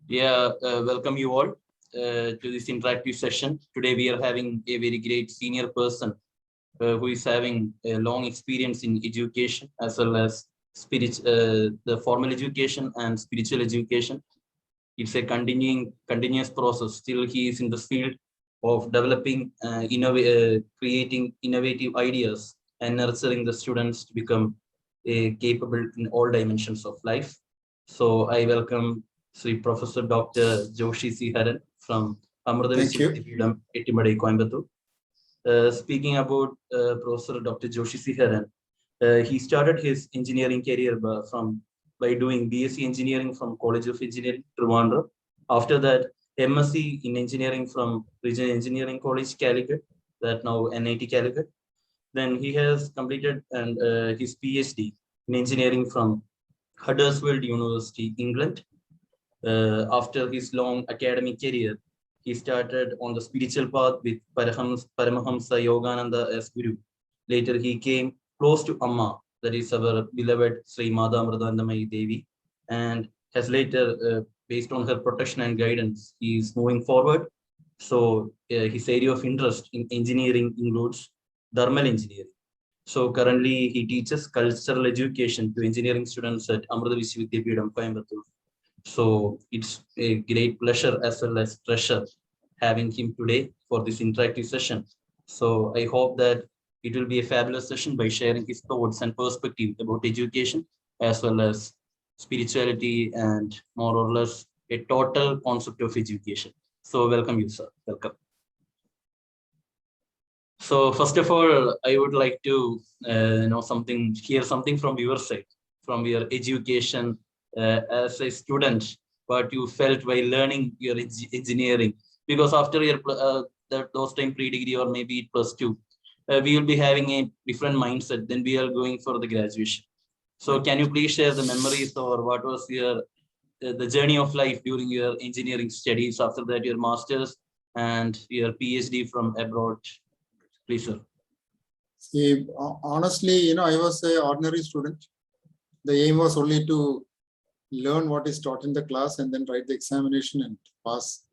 Welcome you all to this interactive session. Today we are having a very great senior person who is having a long experience in education as well as the formal education and spiritual education. It's a continuous process. Still, he is in the field of developing, creating innovative ideas and nurturing the students to become capable in all dimensions of life. So I welcome Sri Professor Dr. Joshi C. Haran from Amrita Vishwavidyapitham, Ettimadai, Coimbatore. Speaking about Professor Dr. Joshi C. Haran, he started his engineering career by doing BSc Engineering from College of Engineering, Trivandrum. After that, MSc in Engineering from Regional Engineering College, Calicut, that now NIT Calicut. Then he has completed his PhD in Engineering from Huddersfield University, England. After his long academic career, he started on the spiritual path with Paramahamsa Yogananda as Guru. Later, he came close to Amma, that is our beloved Sri Mada Amritanandamayi Devi, and has later, based on her protection and guidance, he is moving forward. So his area of interest in engineering includes thermal engineering. So currently he teaches cultural education to engineering students at Amrita Vishwavidyapitham, Coimbatore. So it's a great pleasure as well as treasure having him today for this interactive session. So I hope that it will be a fabulous session by sharing his thoughts and perspective about education as well as spirituality and more or less a total concept of education. So welcome you, sir. Welcome. So first of all, I would like to hear something from your side, from your education as a student, what you felt while learning your engineering. Because after your those time pre-degree or maybe +2, we will be having a different mindset. Then we are going for the graduation. So can you please share the memories or what was your the journey of life during your engineering studies? After that, your masters and your PhD from abroad. Please, sir. See, honestly, I was an ordinary student. The aim was only to learn what is taught in the class and then write the examination and pass.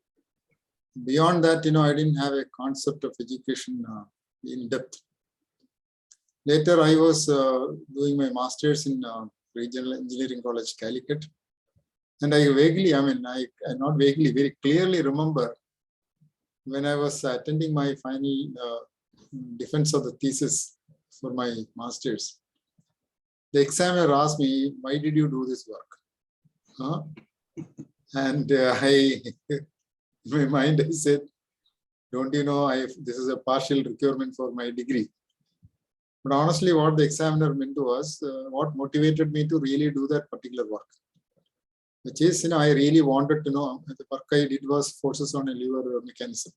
Beyond that, I didn't have a concept of education in depth. Later, I was doing my master's in Regional Engineering College, Calicut. And I not vaguely, very clearly remember when I was attending my final defense of the thesis for my master's. The examiner asked me, "Why did you do this work?" And in my mind, I said, "Don't you know, this is a partial requirement for my degree." But honestly, what the examiner meant was what motivated me to really do that particular work, which is, I really wanted to know. The work I did was forces on a lever mechanism.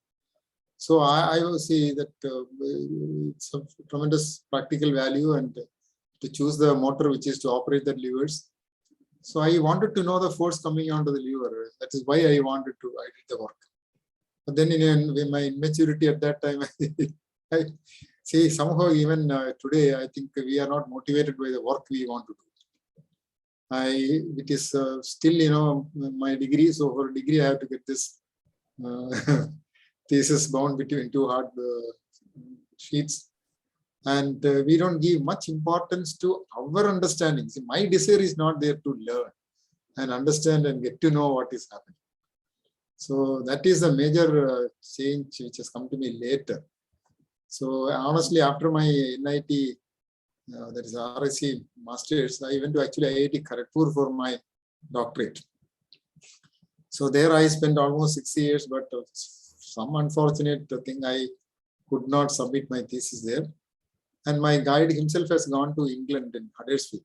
So I will see that it's a tremendous practical value and to choose the motor which is to operate the levers. So I wanted to know the force coming onto the lever. That is why I did the work. But then in my immaturity at that time, I see somehow even today, I think we are not motivated by the work we want to do. It is still, my degree. So for degree, I have to get this thesis bound between two hard sheets. And we don't give much importance to our understanding. See, my desire is not there to learn and understand and get to know what is happening. So that is a major change which has come to me later. So honestly, after my NIT, that is RSC Masters, I went to actually IIT Kharagpur for my doctorate. So there I spent almost 6 years, but some unfortunate thing, I could not submit my thesis there. And my guide himself has gone to England in Huddersfield.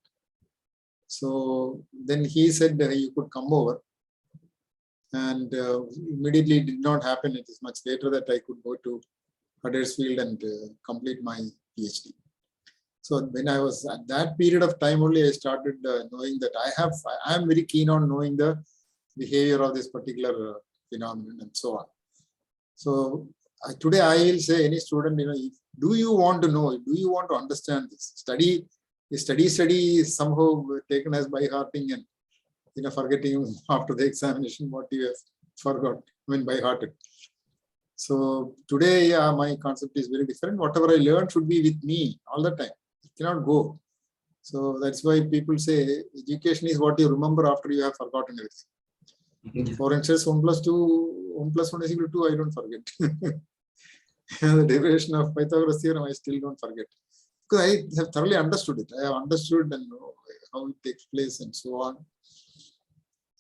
So then he said he could come over. And immediately it did not happen. It is much later that I could go to Huddersfield and complete my PhD. So when I was at that period of time only, I started knowing that I am very keen on knowing the behavior of this particular phenomenon and so on. So today I will say any student, do you want to know? Do you want to understand this? Study is somehow taken as by hearting, and forgetting after the examination what you have forgot, by hearted. So today, yeah, my concept is very different. Whatever I learn should be with me all the time. It cannot go. So that's why people say education is what you remember after you have forgotten everything. For instance, 1 plus 1 is equal to 2, I don't forget. The derivation of Pythagoras theorem, I still don't forget. Because I have thoroughly understood it. I have understood and know how it takes place and so on.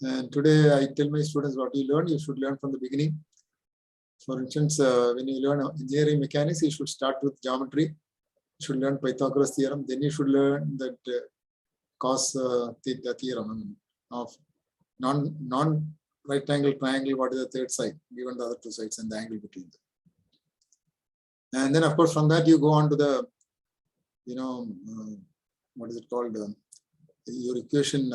And today I tell my students what you learn, you should learn from the beginning. For instance, when you learn engineering mechanics, you should start with geometry. You should learn Pythagoras theorem. Then you should learn that cos theta theorem of non-right angle triangle. What is the third side, given the other two sides and the angle between them. And then, of course, from that you go on to the, what is it called? Your equation,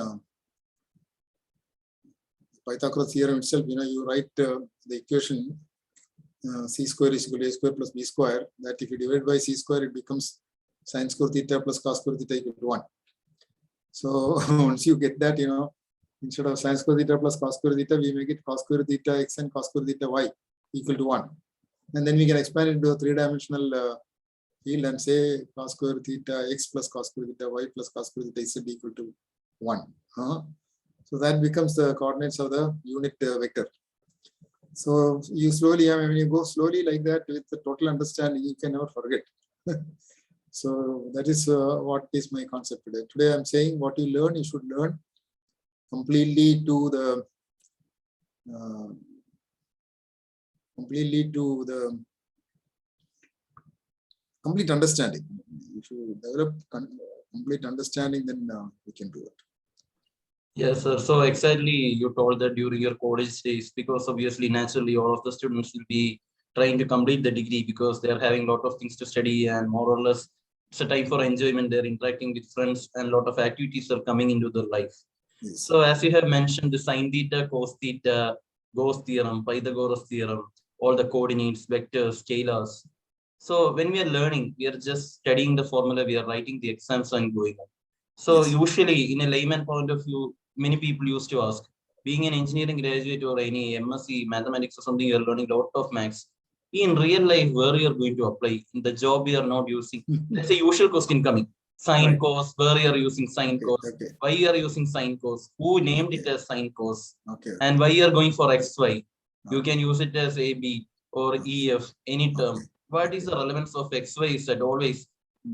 Pythagoras theorem itself. You write the equation. C square is equal to A square plus B square, that if you divide by C square, it becomes sin square theta plus cos square theta equal to 1. So once you get that, instead of sin square theta plus cos square theta, we make it cos square theta x and cos square theta y equal to 1. And then we can expand it into a three-dimensional field and say cos square theta x plus cos square theta y plus cos square theta z equal to 1. So that becomes the coordinates of the unit vector. So you slowly, when you go slowly like that with the total understanding, you can never forget. So that is what is my concept today. Today I'm saying what you learn, you should learn completely to the complete understanding. If you develop complete understanding, then we can do it. Yes, sir. So exactly, you told that during your college days, because obviously, naturally, all of the students will be trying to complete the degree because they are having a lot of things to study, and more or less, it's a time for enjoyment. They're interacting with friends, and a lot of activities are coming into their life. Yes. So as you have mentioned, the sine theta, cos theta, Gauss theorem, Pythagoras theorem, all the coordinates, vectors, scalars. So when we are learning, we are just studying the formula, we are writing the exams and going on. So yes. Usually, in a layman point of view, many people used to ask, being an engineering graduate or any MSc mathematics or something, you're learning a lot of maths. In real life, where you're going to apply, in the job we are not using. That's a usual question coming. Sine right. Cos, where you are using sine cos, why you are using sine cos, who named it as sine cos, and why you are going for XY. You can use it as AB or EF, any term. What is the relevance of XY is that always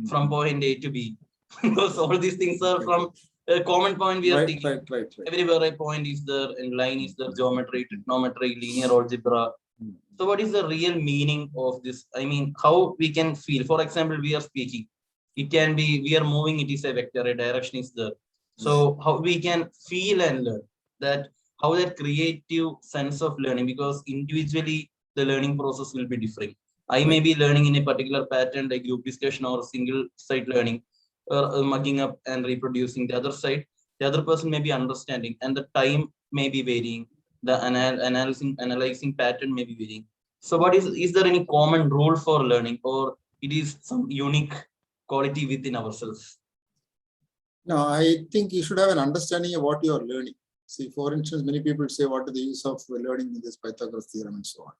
from point A to B? Because all these things are from a common point we are thinking. Right. Everywhere a point is there, and line is there, geometry, trigonometry, linear algebra. So what is the real meaning of this? I mean, how we can feel? For example, we are speaking. It can be, we are moving, it is a vector, a direction is there. So how we can feel and learn that, how that creative sense of learning, because individually the learning process will be different. I may be learning in a particular pattern, like group discussion or single site learning, mugging up and reproducing the other side. The other person may be understanding, and the time may be varying. The analyzing pattern may be varying. So what is there any common rule for learning, or it is some unique quality within ourselves? No, I think you should have an understanding of what you are learning. See, for instance, many people say, what is the use of learning this Pythagoras theorem and so on.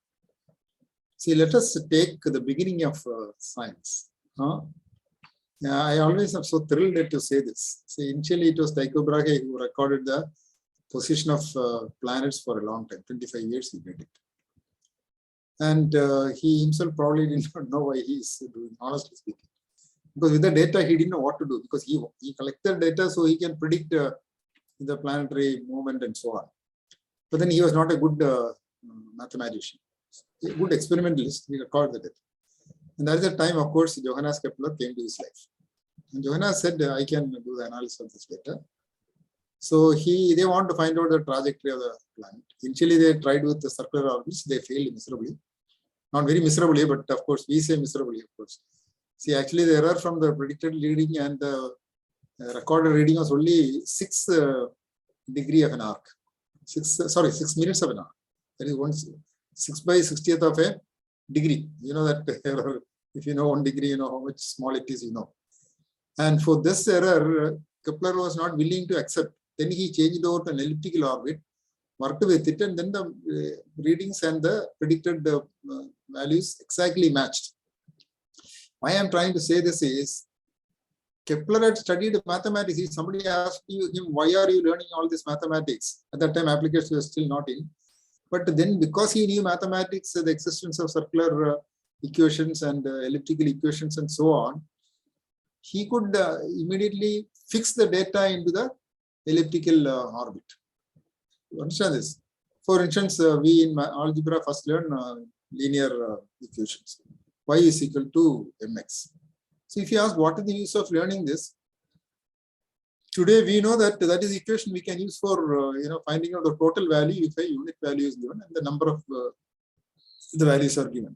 See, let us take the beginning of science. I always am so thrilled to say this. See, initially it was Tycho Brahe who recorded the position of planets for a long time, 25 years he did it. And he himself probably did not know why he is doing, honestly speaking. Because with the data, he didn't know what to do, because he collected data so he can predict the planetary movement and so on. But then he was not a good mathematician, a good experimentalist. He recorded it. And at that time, of course, Johannes Kepler came to his life. And Johannes said, I can do the analysis of this data. So they want to find out the trajectory of the planet. Initially, they tried with the circular orbits. They failed miserably. Not very miserably, but of course, we say miserably, of course. See, actually, the error from the predicted reading and the recorded reading was only 6 degree of an arc. 6 minutes of an arc. That is 6 by 60th of a degree. You know that error. If you know 1 degree, you know how much small it is, you know. And for this error, Kepler was not willing to accept, Then he changed over to an elliptical orbit, worked with it, and then the readings and the predicted values exactly matched. Why I'm trying to say this is, Kepler had studied mathematics. If somebody asked him, why are you learning all this mathematics? At that time, applications were still not in. But then because he knew mathematics, the existence of circular equations and elliptical equations and so on, he could immediately fix the data into the elliptical orbit. You understand this? For instance, we in algebra first learn linear equations. Y is equal to mx. So if you ask what is the use of learning this, today we know that that is equation we can use for finding out the total value if a unit value is given and the number of the values are given.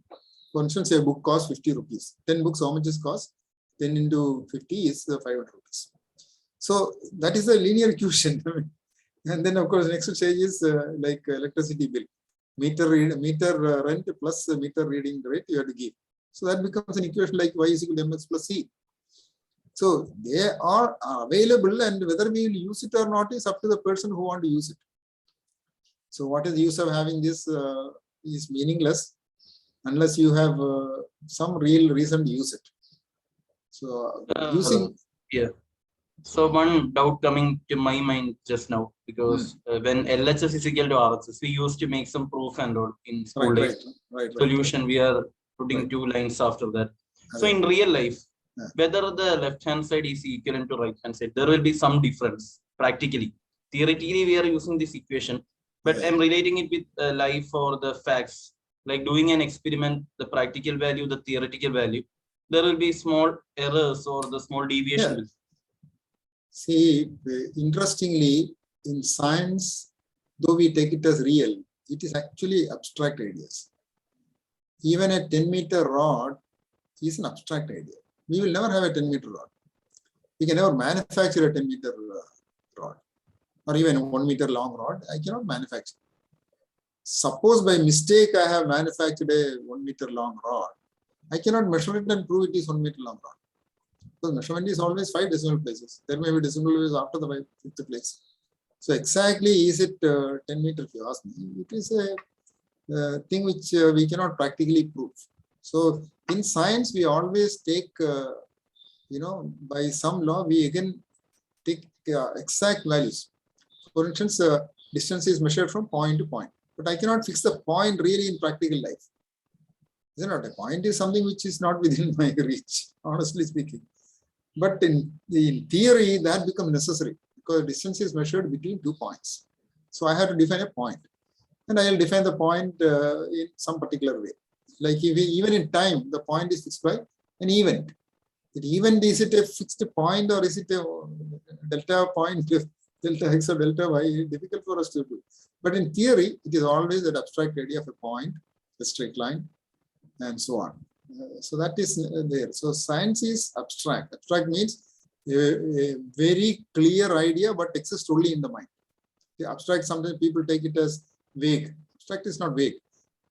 For instance, a book costs 50 rupees. 10 books, how much is cost? 10 into 50 is 500 rupees. So that is a linear equation. And then of course next stage is like electricity bill. Meter rent plus meter reading rate you have to give. So that becomes an equation like y is equal to mx plus c. So they are available, and whether we will use it or not is up to the person who want to use it. So what is the use of having this is meaningless unless you have some real reason to use it. So using yeah. So one doubt coming to my mind just now, because when LHS is equal to RHS, we used to make some proof and all in school days. Solution, we are putting 2 lines after that. So in real life, whether the left hand side is equivalent to right hand side, there will be some difference practically. Theoretically, we are using this equation, but I'm relating it with life or the facts, like doing an experiment, the practical value, the theoretical value. There will be small errors or the small deviation. See, interestingly, in science, though we take it as real, it is actually abstract ideas. Even a 10-meter rod is an abstract idea. We will never have a 10-meter rod. We can never manufacture a 10-meter rod or even a 1-meter long rod. I cannot manufacture. Suppose by mistake I have manufactured a 1-meter long rod, I cannot measure it and prove it is 1-meter long rod. Because measurement is always 5 decimal places. There may be decimal places after the 5th place. So exactly is it 10 meter if you ask me? It is a thing which we cannot practically prove. So in science, we always take, by some law, we again take exact values. For instance, distance is measured from point to point, but I cannot fix the point really in practical life. Isn't it? A point is something which is not within my reach, honestly speaking. But in theory, that becomes necessary because distance is measured between 2 points. So I have to define a point, and I will define the point in some particular way. Like even in time, the point is fixed by an event. The event, is it a fixed point or is it a delta point, delta x or delta y? Difficult for us to do. But in theory, it is always that abstract idea of a point, a straight line, and so on. So that is there. So science is abstract. Abstract means a very clear idea, but exists only in the mind. The abstract, sometimes people take it as vague. Abstract is not vague.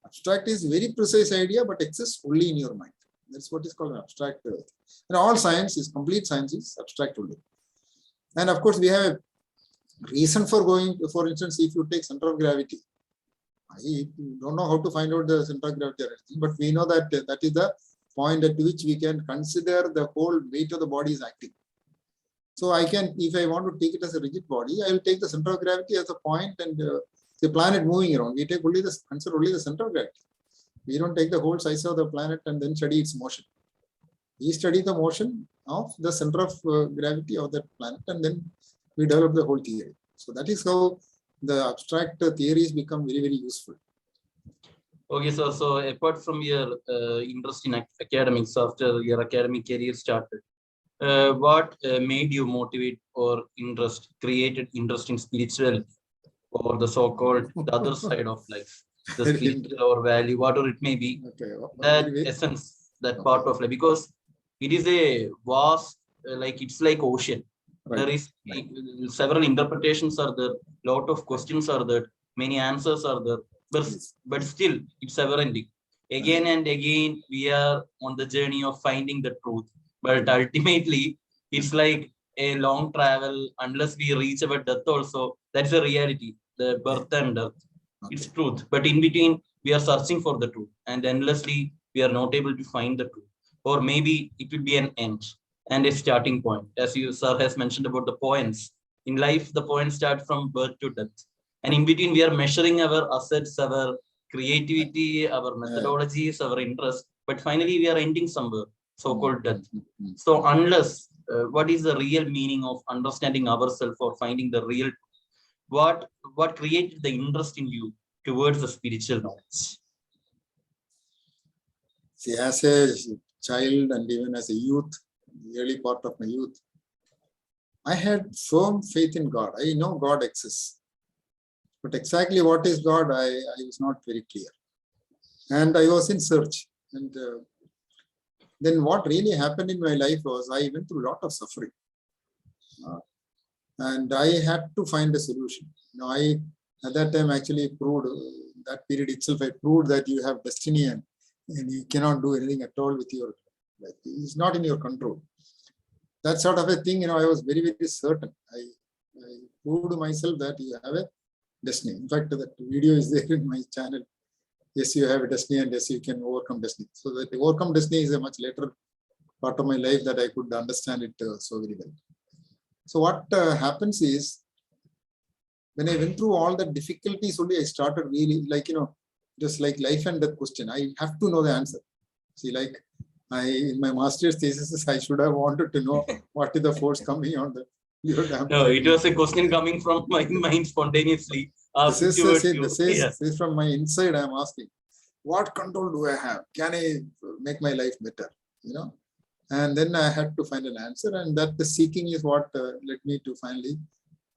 Abstract is very precise idea, but exists only in your mind. That's what is called an abstract. And all science is, complete science is abstract only. And of course, we have a reason for going, for instance, if you take center of gravity, I don't know how to find out the center of gravity or anything, but we know that that is the point at which we can consider the whole weight of the body is acting. So I can, if I want to take it as a rigid body, I will take the center of gravity as a point and the planet moving around. We take only the, consider only the center of gravity. We don't take the whole size of the planet and then study its motion. We study the motion of the center of gravity of that planet, and then we develop the whole theory. So that is how the abstract theories become very, very useful. Okay, sir. So apart from your interest in academics, after your academic career started, what made you motivate or created interest in spirituality or the so-called the other side of life, the spiritual or value, whatever it may be, that essence, that part of life, because it is a vast, like it's like ocean. Right. There is several interpretations are there, lot of questions are there, many answers are there, but still it's ever ending. Again and again, we are on the journey of finding the truth. But ultimately, it's like a long travel unless we reach our death also. That's a reality, the birth and death. It's truth. But in between, we are searching for the truth. And endlessly, we are not able to find the truth. Or maybe it will be an end and a starting point. As you, sir, has mentioned about the points. In life, the points start from birth to death. And in between, we are measuring our assets, our creativity, our methodologies, our interests. But finally, we are ending somewhere, so-called death. So unless, what is the real meaning of understanding ourselves or finding the real, what created the interest in you towards the spiritual knowledge? See, as a child and even as a youth, the early part of my youth, I had firm faith in God. I know God exists. But exactly what is God, I was not very clear. And I was in search. And then what really happened in my life was I went through a lot of suffering. And I had to find a solution. I, at that time, actually proved, that period itself, I proved that you have destiny and you cannot do anything at all with your life. It's not in your control. That sort of a thing, I was very, very certain. I proved to myself that you have a destiny. In fact, that video is there in my channel. Yes, you have a destiny, and yes, you can overcome destiny. So that overcome destiny is a much later part of my life that I could understand it so very well. So what happens is, when I went through all the difficulties, only I started really just like life and death question. I have to know the answer. See, like in my master's thesis, I should have wanted to know what is the force coming on the. No, it was a question coming from my mind spontaneously. This is from my inside. I'm asking, what control do I have? Can I make my life better? And then I had to find an answer, and that the seeking is what led me to finally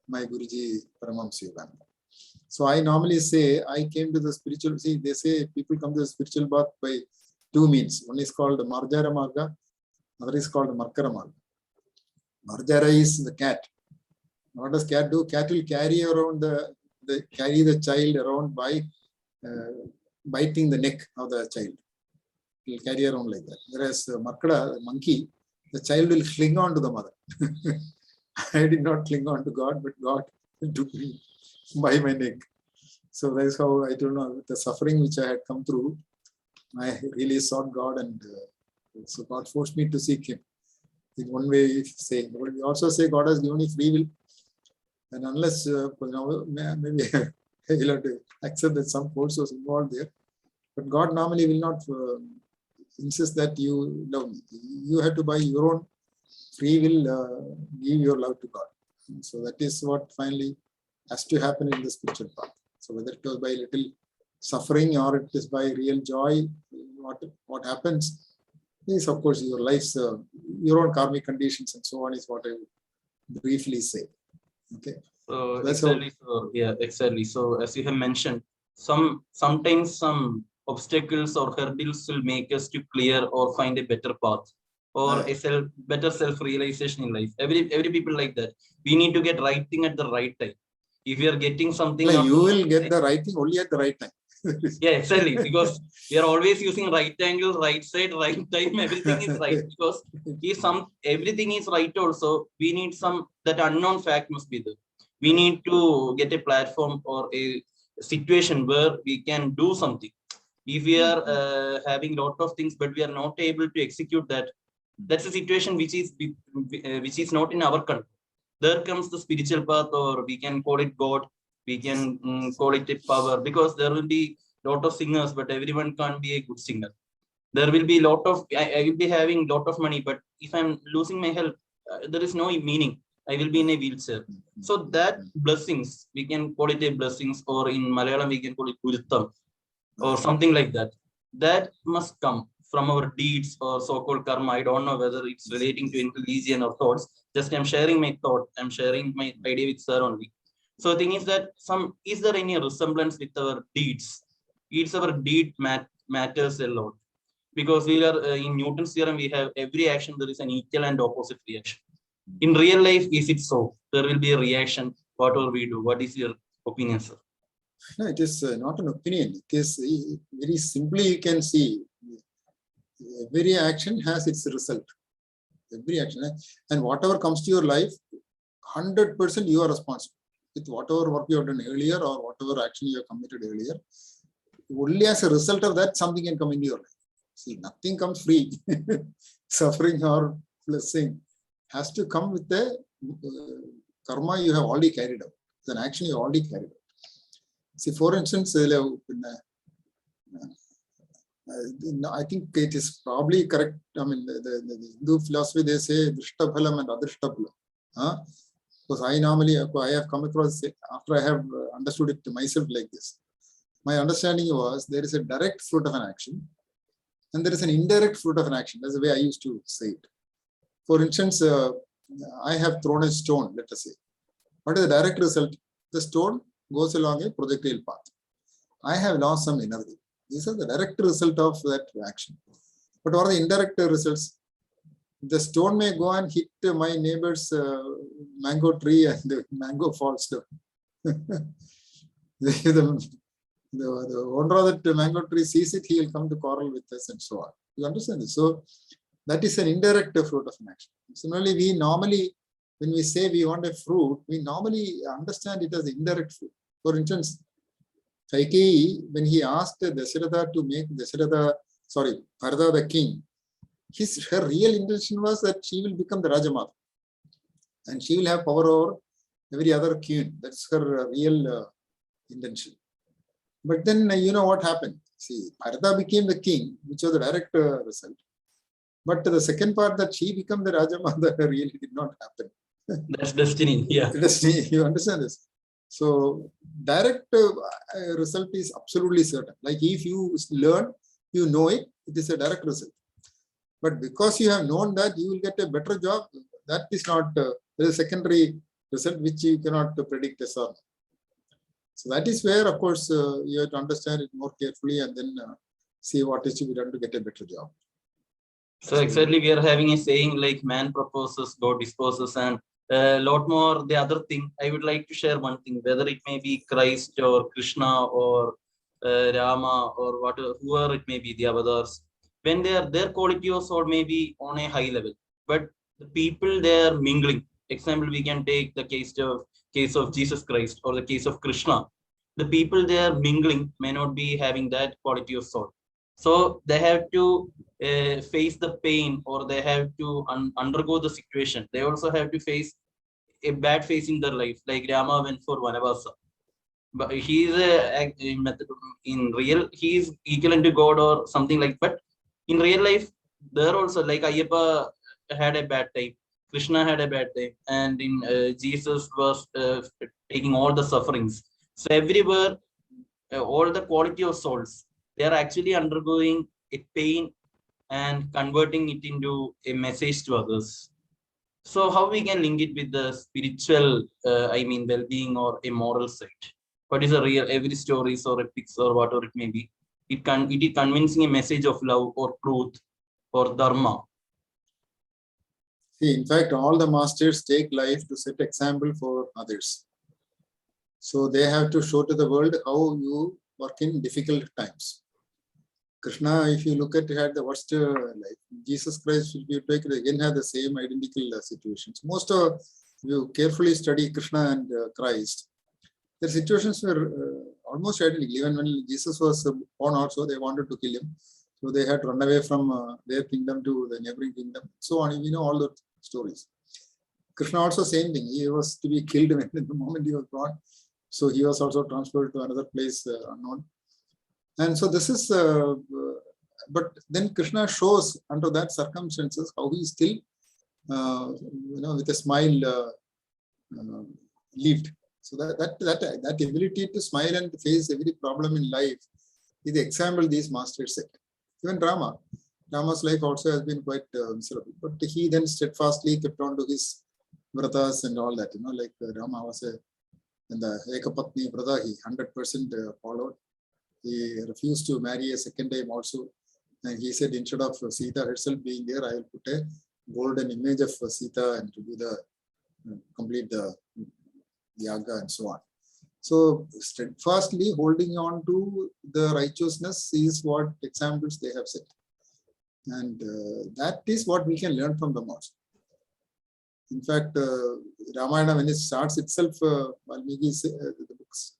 my Guruji Paramahamsa Yogananda. So I normally say I came to the spiritual. See, they say people come to the spiritual path by two means. One is called Marjara Marga, other is called Markara Marga. Marjara is the cat. What does cat do? Cat will carry around carry the child around by biting the neck of the child. It will carry around like that. Whereas Markada, the monkey, the child will cling on to the mother. I did not cling on to God, but God took me by my neck. So that's how I don't know the suffering which I had come through. I really sought God, and so God forced me to seek Him. In one way, saying, but we also say God has given you free will, and unless maybe you'll have to accept that some force was involved there. But God normally will not insist that you love me. You have to, by your own free will, give your love to God. And so that is what finally has to happen in the spiritual path. So whether it was by little suffering or it is by real joy, what happens is, of course, your life's your own karmic conditions and so on is what I would briefly say. Okay. So exactly. So yeah, exactly. So as you have mentioned, sometimes some obstacles or hurdles will make us to clear or find a better path or a better self-realization in life. Every people like that. We need to get right thing at the right time. If you are getting something, you will get the right thing only at the right time. Yeah, exactly. Because we are always using right angle, right side, right time. Everything is right. Because if everything is right also, we need that unknown fact must be there. We need to get a platform or a situation where we can do something. If we are having a lot of things, but we are not able to execute that, that's a situation which is not in our control. There comes the spiritual path, or we can call it God. We can call it a power, because there will be a lot of singers, but everyone can't be a good singer. There will be a lot of, I will be having a lot of money, but if I'm losing my health, there is no meaning. I will be in a wheelchair. So that blessings, we can call it a blessings, or in Malayalam, we can call it Guruttam, or something like that. That must come from our deeds or so-called karma. I don't know whether it's relating to religion or thoughts. Just I'm sharing my thought. I'm sharing my idea with sir only. So the thing is that is there any resemblance with our deeds? It's our deed matters a lot, because we are in Newton's theorem. We have every action there is an equal and opposite reaction. In real life, is it so? There will be a reaction whatever we do. What is your opinion, sir? No, it is not an opinion. It is very simply you can see every action has its result. every action. And whatever comes to your life, 100% you are responsible. With whatever work you have done earlier or whatever action you have committed earlier, only as a result of that, something can come into your life. See, nothing comes free. Suffering or blessing has to come with the karma you have already carried out. It's an action you already carried out. See, for instance, I think it is probably correct. I mean, the Hindu philosophy, they say Drishtaphalam and Adrishtaphalam. Because I have come across it after I have understood it myself like this. My understanding was there is a direct fruit of an action and there is an indirect fruit of an action. That's the way I used to say it. For instance, I have thrown a stone, let us say. What is the direct result? The stone goes along a projectile path. I have lost some energy. These are the direct result of that action. But what are the indirect results? The stone may go and hit my neighbor's mango tree and the mango falls down. The owner of that mango tree sees it, he will come to quarrel with us and so on. You understand this? So that is an indirect fruit of an action. Similarly, we normally, when we say we want a fruit, we normally understand it as indirect fruit. For instance, Kaikeyi, when he asked Dasharatha to make Bharata the king, her real intention was that she will become the Rajamata and she will have power over every other queen. That's her real intention. But then you know what happened. See, Bharata became the king, which was the direct result. But the second part, that she became the Rajamata, really did not happen. That's destiny. Yeah. Destiny. You understand this? So direct result is absolutely certain. Like if you learn, you know it, it is a direct result. But because you have known that, you will get a better job. That is not a secondary result which you cannot predict as well. So that is where, of course, you have to understand it more carefully and then see what is to be done to get a better job. So exactly, we are having a saying like man proposes, God disposes, and a lot more. The other thing, I would like to share one thing, whether it may be Christ or Krishna or Rama or whatever, whoever it may be, the avatars, when their quality of soul may be on a high level, but the people they are mingling. Example, we can take the case of Jesus Christ or the case of Krishna. The people they are mingling may not be having that quality of soul. So they have to face the pain, or they have to undergo the situation. They also have to face a bad phase in their life, like Rama went for Vanavasa. But he is in real, he is equivalent to God or something like. But in real life, there also, like Ayyappa had a bad time, Krishna had a bad time, and in Jesus was taking all the sufferings. So everywhere, all the quality of souls, they are actually undergoing a pain and converting it into a message to others. So how we can link it with the spiritual, well-being or a moral side? What is a real, every stories or epics or whatever it may be, it is convincing a message of love or truth or dharma. See, in fact, all the masters take life to set example for others. So they have to show to the world how you work in difficult times. Krishna, if you look at it, had the worst life. Jesus Christ, if you take it again, had the same identical situations. Most of you carefully study Krishna and Christ, their situations were almost identical. Even when Jesus was born also, they wanted to kill him. So they had run away from their kingdom to the neighboring kingdom. So on, you know all the stories. Krishna also same thing. He was to be killed when the moment he was born. So he was also transferred to another place unknown. And so this is, but then Krishna shows under that circumstances how he still, with a smile lived. So that ability to smile and face every problem in life is the example these masters set. Even Rama's life also has been quite miserable, but he then steadfastly kept on to his vratas and all that. Like Rama was in the Ekapatni Vrata, he 100% followed. He refused to marry a second time also. And he said, instead of Sita herself being there, I will put a golden image of Sita and to do the complete the yaga and so on. So steadfastly holding on to the righteousness is what examples they have set. And that is what we can learn from the In fact, Ramayana, when it starts itself, Valmiki, the books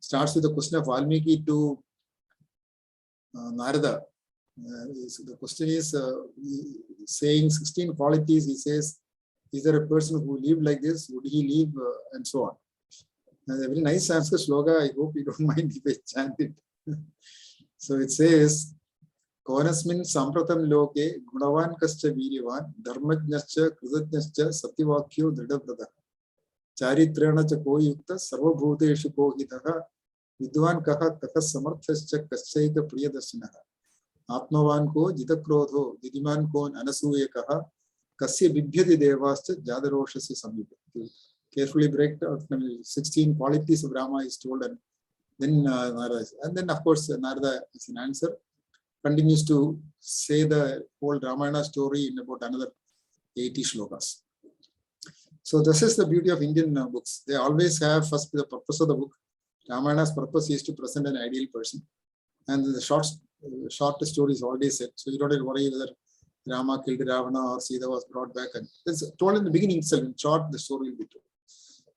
starts with the question of Valmiki to Narada. So the question is saying 16 qualities. He says, is there a person who lived like this? Would he live? And so on. And a very nice Sanskrit sloga. I hope you don't mind if I chant it. So it says, Konasmin Sampratam Loke, Gunavan Kascha Viryavan, Dharmajnascha, Krizatnascha, Satyavakyo, Dridavdada, Charitrana Chako Yukta, Sarvabhuteshu Kohitaha, Vidwan Kaha Kaha Samarthascha Kaschaika Priyadashinaha, Atmavan Ko, Jitakrodho, Didiman Ko, Anasuya Kaha, Kasya Bibhyati Devascha, Jadaroshasi Samyuka. Carefully break out 16 qualities of Rama is told, and then Narada, and then of course Narada as an answer continues to say the whole Ramayana story in about another 80 shlokas. So this is the beauty of Indian books. They always have first the purpose of the book. Ramayana's purpose is to present an ideal person, and the short story is already set. So you don't have to worry whether Rama killed Ravana or Sita was brought back. And it's told in the beginning itself. In short, the story will be told.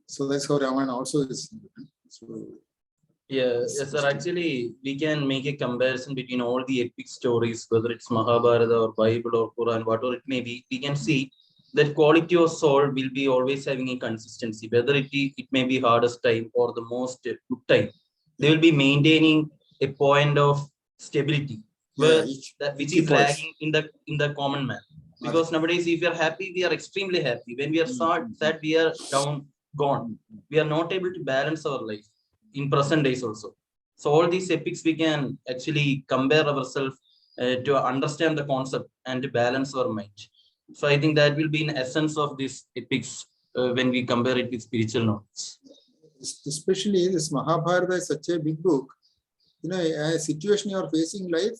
So that's how Ramayana also is. So, yes, sir. Actually, we can make a comparison between all the epic stories, whether it's Mahabharata or Bible or Quran, whatever it may be. We can see that quality of soul will be always having a consistency, whether it may be hardest time or the most good time. They will be maintaining a point of stability, where which is lagging in the common man. Because nowadays, if we are happy, we are extremely happy. When we are sad, we are down, gone. We are not able to balance our life in present days also. So all these epics, we can actually compare ourselves to understand the concept and to balance our mind. So I think that will be in essence of this epics when we compare it with spiritual knowledge. Especially this Mahabharata is such a big book. You know, a situation you are facing in life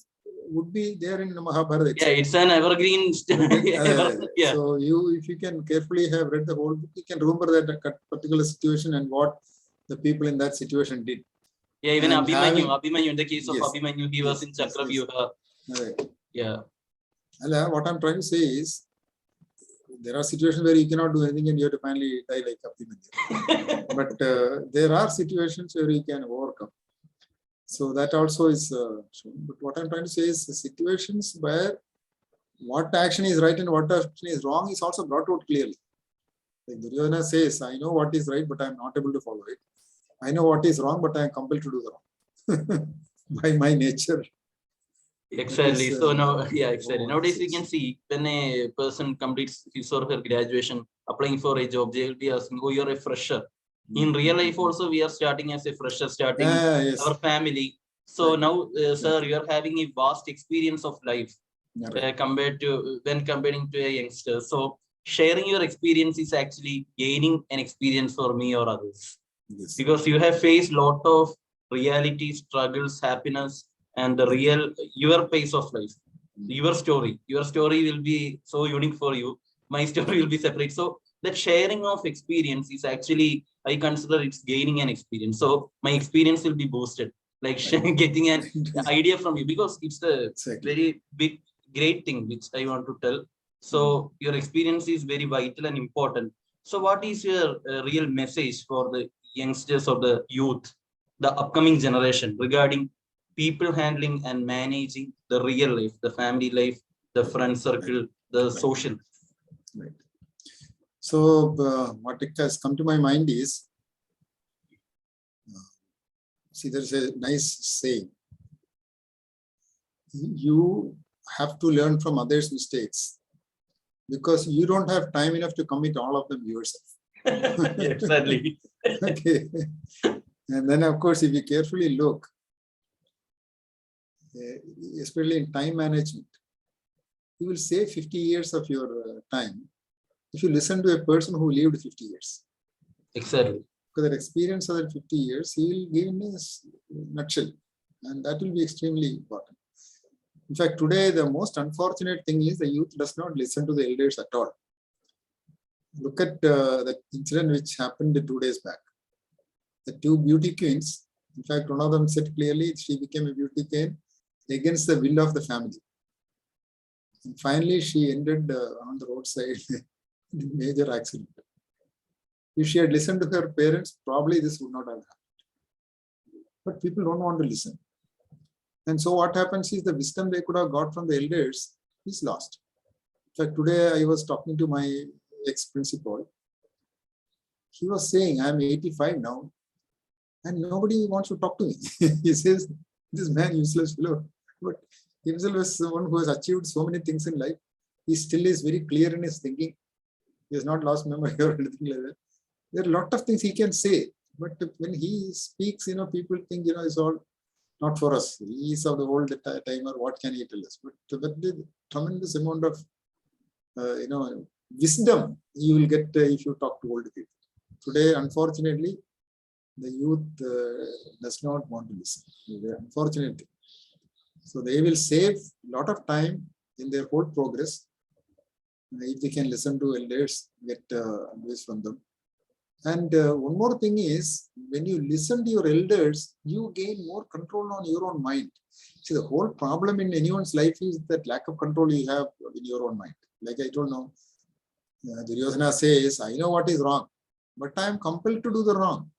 would be there in the Mahabharata. Yeah, it's an evergreen. Yeah. So if you can carefully have read the whole book, you can remember that particular situation and what the people in that situation did. Yeah, even Abhimanyu, in the case of Abhimanyu, he was in Chakravyuha. Right. Yeah. And what I'm trying to say is, there are situations where you cannot do anything and you have to finally die like Abhimanyu. But there are situations where you can overcome. So that also is shown. But what I'm trying to say is the situations where what action is right and what action is wrong is also brought out clearly. Like Duryodhana says, I know what is right, but I'm not able to follow it. I know what is wrong, but I am compelled to do the wrong by my nature. Exactly. So now, yeah, exactly. Nowadays we can see when a person completes his or her graduation, applying for a job, they will be asking, "Oh, you're a fresher." In real life, also we are starting as a fresher, starting our family. So now, sir, you are having a vast experience of life compared to when comparing to a youngster. So sharing your experience is actually gaining an experience for me or others, because you have faced a lot of reality, struggles, happiness, and the real your pace of life, your story will be so unique for you. My story will be separate. So that sharing of experience is actually, I consider it's gaining an experience. So my experience will be boosted, like getting an idea from you, because it's a very big, great thing which I want to tell. So your experience is very vital and important. So what is your real message for the youngsters or the youth, the upcoming generation, regarding people handling and managing the real life, the family life, the friend circle, the social? Right. So what has come to my mind is, see, there's a nice saying. You have to learn from others' mistakes because you don't have time enough to commit all of them yourself. Exactly. Okay. And then, of course, if you carefully look, especially in time management, you will save 50 years of your time if you listen to a person who lived 50 years. Exactly. Because that experience of that 50 years, he will give in a nutshell, and that will be extremely important. In fact, today, the most unfortunate thing is the youth does not listen to the elders at all. Look at the incident which happened 2 days back. The two beauty queens, in fact, one of them said clearly she became a beauty queen against the will of the family. And finally, she ended on the roadside Major accident. If she had listened to her parents, probably this would not have happened. But people don't want to listen. And so what happens is the wisdom they could have got from the elders is lost. In fact, today I was talking to my ex-principal. He was saying, I'm 85 now, and nobody wants to talk to me. He says, this man useless fellow. But himself is someone who has achieved so many things in life. He still is very clear in his thinking. He has not lost memory or anything like that. There are a lot of things he can say, but when he speaks, people think, it's all not for us. He is of the old timer. What can he tell us? But the tremendous amount of, wisdom you will get if you talk to old people. Today, unfortunately, the youth does not want to listen. Unfortunately. So they will save a lot of time in their whole progress if they can listen to elders, get advice from them. And one more thing is, when you listen to your elders, you gain more control on your own mind. See, the whole problem in anyone's life is that lack of control you have in your own mind. Like I told now, Duryodhana says, I know what is wrong, but I am compelled to do the wrong.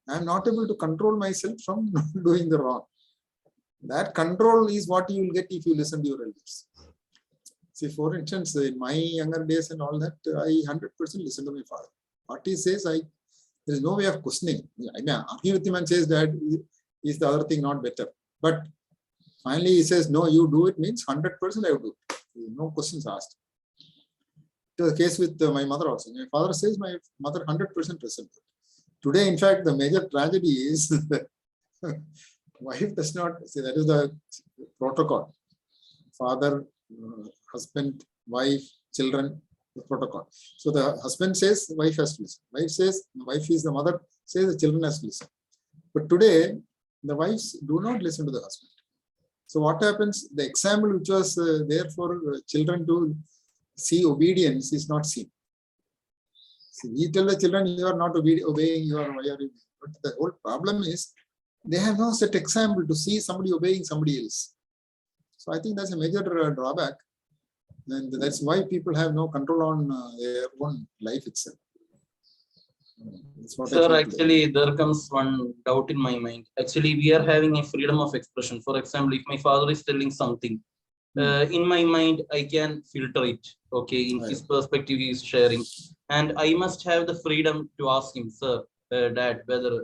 I am not able to control myself from not doing the wrong. That control is what you will get if you listen to your elders. See, for instance, in my younger days and all that, I 100% listen to my father. What he says, there is no way of questioning. I mean, argue with him and says that is the other thing not better. But finally he says, no, you do it means 100% I will do it. No questions asked. It was the case with my mother also. My father says, my mother 100% listen. Today, in fact, the major tragedy is that wife does not, see, that is the protocol. Father, husband, wife, children, the protocol. So the husband says, the wife has to listen. Wife says, the wife is the mother, says the children has to listen. But today, the wives do not listen to the husband. So what happens? The example which was there for children to see obedience is not seen. See, we tell the children, you are not obeying, you are, why are you? But the whole problem is, they have no set example to see somebody obeying somebody else. So I think that's a major drawback. And that's why people have no control on their own life itself. Sir, actually, there comes one doubt in my mind. Actually, we are having a freedom of expression. For example, if my father is telling something, in my mind, I can filter it. Okay, in his perspective, he is sharing. And I must have the freedom to ask him, sir, dad, whether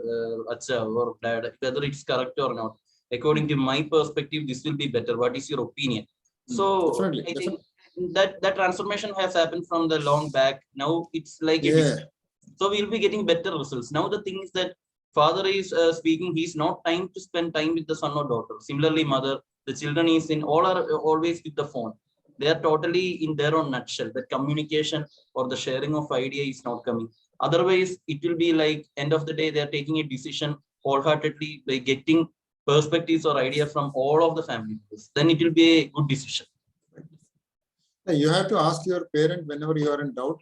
acha or dad, whether it's correct or not. According to my perspective, this will be better. What is your opinion? So definitely, I think that transformation has happened from the long back. Now it's like so we'll be getting better results. Now the thing is that father is speaking, he's not time to spend time with the son or daughter. Similarly, mother, the children is in, all are always with the phone. They are totally in their own nutshell. That communication or the sharing of idea is not coming. Otherwise, it will be like end of the day, they are taking a decision wholeheartedly by getting perspectives or idea from all of the family members. Then it will be a good decision. You have to ask your parent whenever you are in doubt,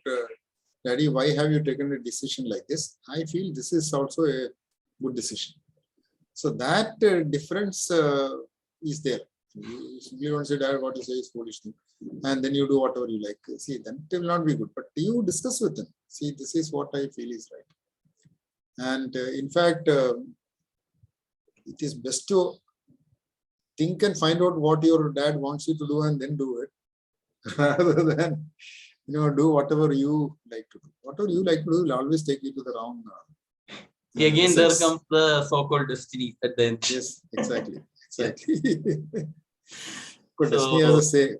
Daddy, why have you taken a decision like this? I feel this is also a good decision. So that difference is there. You simply don't say, Dad, what you say is foolish thing. And then you do whatever you like. See, then it will not be good. But you discuss with them. See, this is what I feel is right. And in fact, it is best to think and find out what your dad wants you to do and then do it. Rather than do whatever you like to do. Whatever you like to do will always take you to the wrong. Again, there comes the so-called destiny at the end. Yes, exactly. Destiny has a say.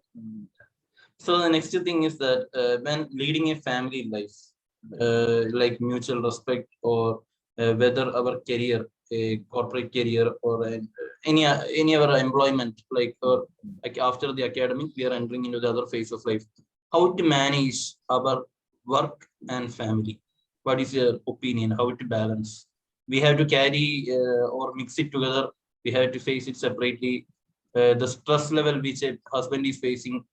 So the next thing is that when leading a family life, like mutual respect or whether our career, a corporate career or any other employment, like after the academic, we are entering into the other phase of life. How to manage our work and family? What is your opinion? How to balance? We have to carry or mix it together. We have to face it separately. The stress level which a husband is facing,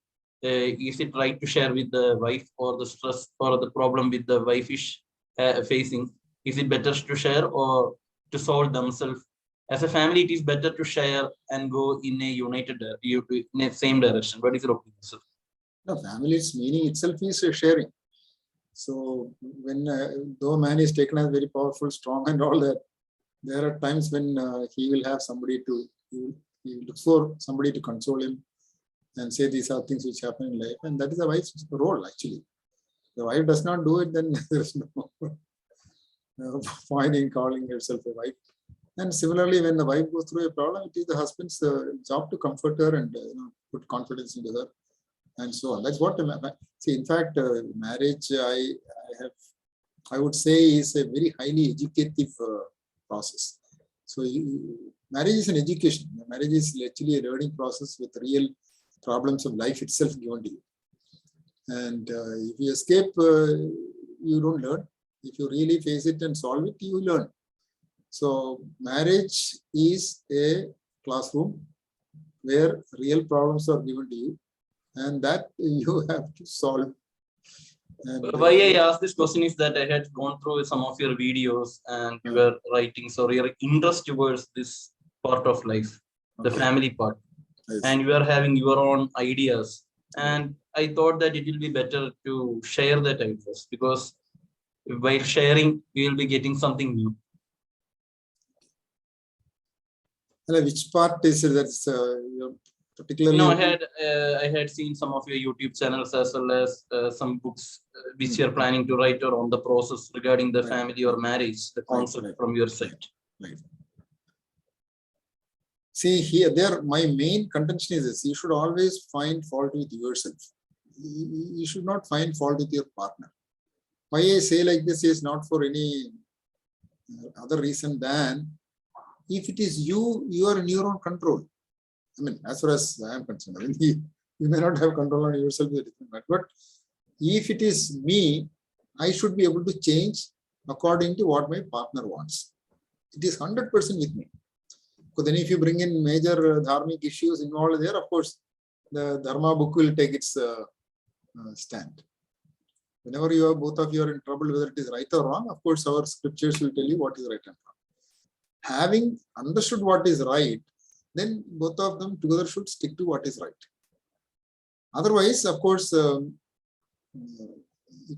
is it right to share with the wife, or the stress or the problem with the wife is facing? Is it better to share or to solve themselves? As a family, it is better to share and go in a united, in a same direction. What is your opinion, sir? No, family's meaning itself is sharing. So when though man is taken as very powerful, strong, and all that, there are times when he will have somebody to he will look for somebody to console him and say these are things which happen in life, and that is the wife's role actually. The wife does not do it, then there is no point in calling herself a wife. And similarly, when the wife goes through a problem, it is the husband's job to comfort her and put confidence into her, and so on. That's what see. In fact, marriage, I would say, is a very highly educative process. So marriage is an education. Marriage is actually a learning process with real problems of life itself given to you. And if you escape, you don't learn. If you really face it and solve it, you learn. So marriage is a classroom where real problems are given to you, and that you have to solve. And why I asked this question is that I had gone through some of your videos and you were writing, so your interest towards this part of life, the family part, yes. And you are having your own ideas. And I thought that it will be better to share that ideas, because while sharing, we will be getting something new. Which part is it that's particularly? I had seen some of your YouTube channels as well as some books which you are planning to write or on the process regarding the family or marriage, the concept from your side. Right. See here, there my main contention is this: you should always find fault with yourself. You should not find fault with your partner. Why I say like this is not for any other reason than, if it is you, you are in your own control. I mean, as far as I am concerned, I mean, you may not have control on yourself, but if it is me, I should be able to change according to what my partner wants. It is 100% with me. So then if you bring in major dharmic issues involved there, of course, the Dharma book will take its stand. Whenever you are, both of you are in trouble, whether it is right or wrong, of course, our scriptures will tell you what is right and wrong. Having understood what is right, then both of them together should stick to what is right. Otherwise, of course, it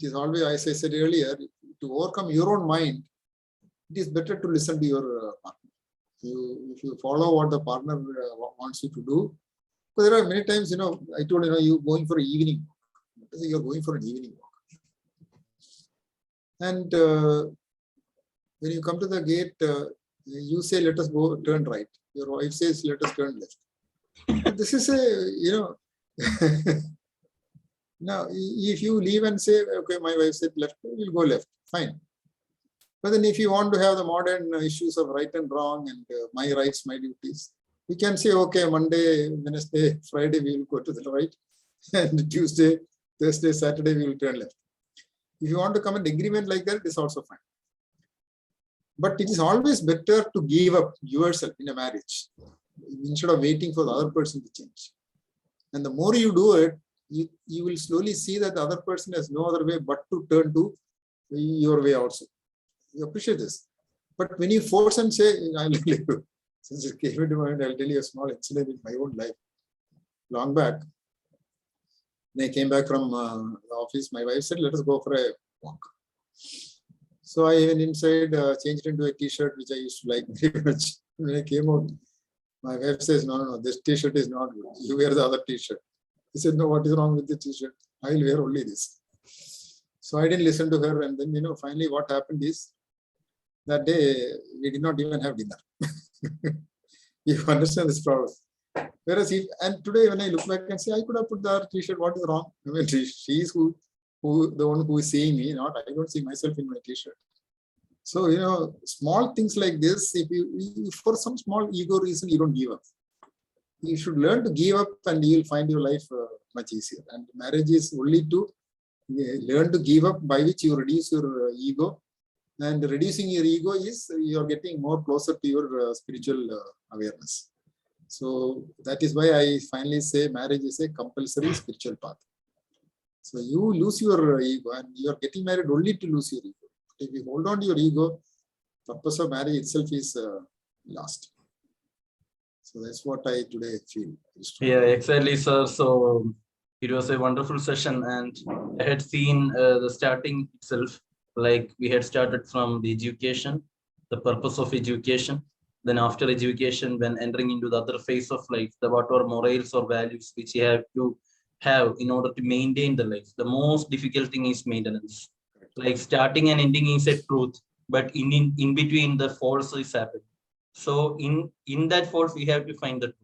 is always, as I said earlier, to overcome your own mind, it is better to listen to your partner. If you follow what the partner wants you to do, because there are many times, I told you going for an evening walk. You're going for an evening walk, and when you come to the gate, you say, let us go turn right. Your wife says, let us turn left. This is a, now if you leave and say, okay, my wife said left, we'll go left, fine. But then if you want to have the modern issues of right and wrong and my rights, my duties, we can say, okay, Monday, Wednesday, Friday, we will go to the right, and Tuesday, Thursday, Saturday, we will turn left. If you want to come in agreement like that, it is also fine. But it is always better to give up yourself in a marriage instead of waiting for the other person to change. And the more you do it, you will slowly see that the other person has no other way but to turn to your way also. You appreciate this. But when you force and say, I'll tell you, since it came into mind, I'll tell you a small incident in my own life. Long back, when I came back from the office, my wife said, let us go for a walk. So I went inside, changed into a t-shirt, which I used to like very much. When I came out, my wife says, no, this t-shirt is not good. You wear the other t-shirt. He said, no, what is wrong with the t-shirt? I will wear only this. So I didn't listen to her. And then, finally what happened is, that day, we did not even have dinner. You understand this problem. Whereas and today when I look back and say, I could have put the other t-shirt, what is wrong? I mean, she is the one who is seeing me, not I don't see myself in my t-shirt. So, small things like this, if you for some small ego reason, you don't give up. You should learn to give up and you will find your life much easier. And marriage is only to learn to give up, by which you reduce your ego. And reducing your ego is you are getting more closer to your spiritual awareness. So that is why I finally say marriage is a compulsory spiritual path. So you lose your ego and you are getting married only to lose your ego. If you hold on to your ego, purpose of marriage itself is lost. So that's what I today feel. Yeah, exactly, sir. So It was a wonderful session, and I had seen the starting itself. Like we had started from the education, the purpose of education. Then after education, when entering into the other phase of life, the what are morals or values which you have to have in order to maintain the life. The most difficult thing is maintenance. Like starting and ending is a truth, but in between the false is happening. So in that false, we have to find the truth.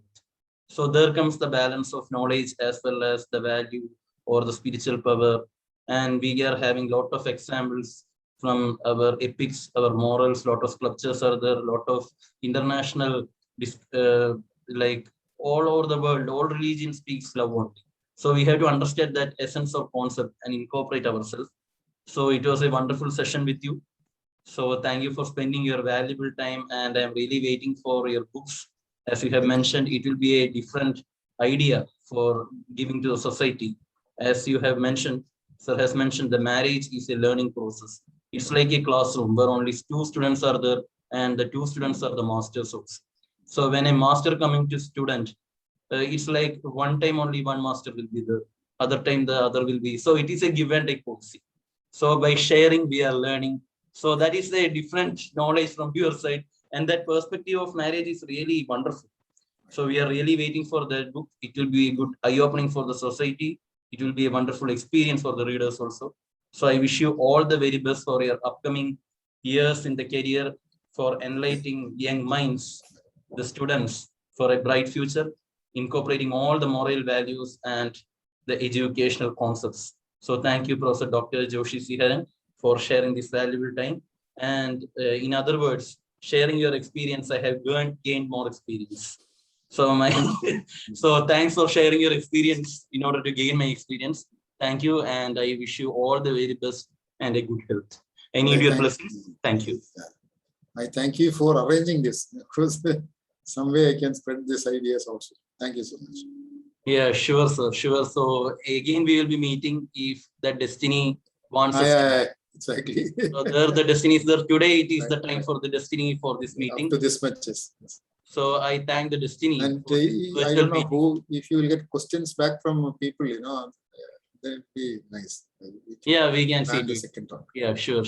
So there comes the balance of knowledge as well as the value or the spiritual power. And we are having lot of examples from our epics, our morals, lot of sculptures are there, lot of international, like all over the world, all religion speaks love only. So we have to understand that essence of concept and incorporate ourselves. So it was a wonderful session with you. So thank you for spending your valuable time, and I'm really waiting for your books. As you have mentioned, it will be a different idea for giving to the society. As you have mentioned, sir has mentioned, the marriage is a learning process. It's like a classroom where only two students are there, and the two students are the masters also. So when a master coming to student, it's like one time only one master will be there, other time the other will be. So it is a give and take policy. So by sharing, we are learning. So that is a different knowledge from your side. And that perspective of marriage is really wonderful. So we are really waiting for that book. It will be a good eye-opening for the society. It will be a wonderful experience for the readers also. So I wish you all the very best for your upcoming years in the career, for enlightening young minds, the students, for a bright future, incorporating all the moral values and the educational concepts. So thank you, Professor Dr. Joshi Siharan, for sharing this valuable time. And in other words, sharing your experience, I have gained more experience. So my so thanks for sharing your experience in order to gain my experience. Thank you, and I wish you all the very best and a good health. I need your blessings. Thank you. I thank you for arranging this. Because some way I can spread these ideas also. Thank you so much. Yeah, sure, sir. Sure. So again, we will be meeting if the destiny wants us. Yeah, exactly. So there, the destiny is there. Today, it is the time for the destiny for this meeting. Up to this much, yes. So I thank the destiny. And I don't know who, if you will get questions back from people, that would be nice. Yeah, we can see the second talk. Yeah, sure.